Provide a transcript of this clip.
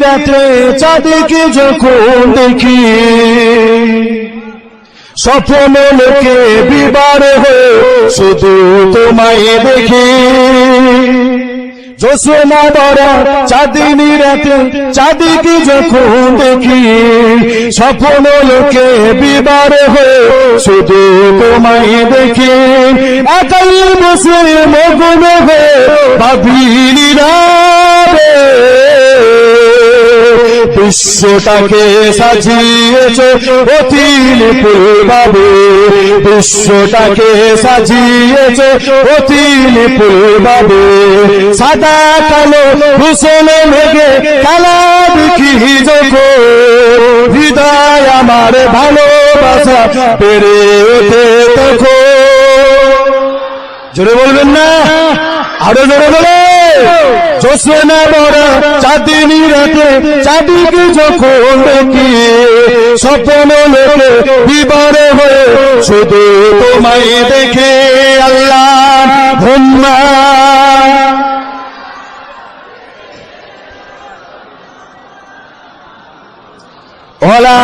রাতে চাঁদকে যখন দেখি, স্বপ্ন লোকে বিবার হয়ে শুধু তোমায় দেখি। জোছনা ভরা চাঁদনি রাতে চাঁদকে যখন দেখি, স্বপ্ন লোকে বিবার হয়ে শুধু তোমায় দেখি। একাই বসে মগ্ন হয়ে ভাবি নীরবে, বিশ্বটাকে সাজিয়েছ অতি নিপুণভাবে, বিশ্বটাকে সাজিয়েছ অতি নিপুণভাবে। সাদা কালো হুসেন মেঘে কালা দেখি যখন, হৃদয় আমার ভালোবাসা পেরে ওঠে তখন। জোরে বলবেন না, আরো জোরে বলে। জোছনা ভরা চাঁদনি রাতে চাঁদকে যখন দেখি, স্বপ্ন লোকে বিবার হয়ে শুধু তোমায় দেখে। আল্লাহুম্মা ওয়ালা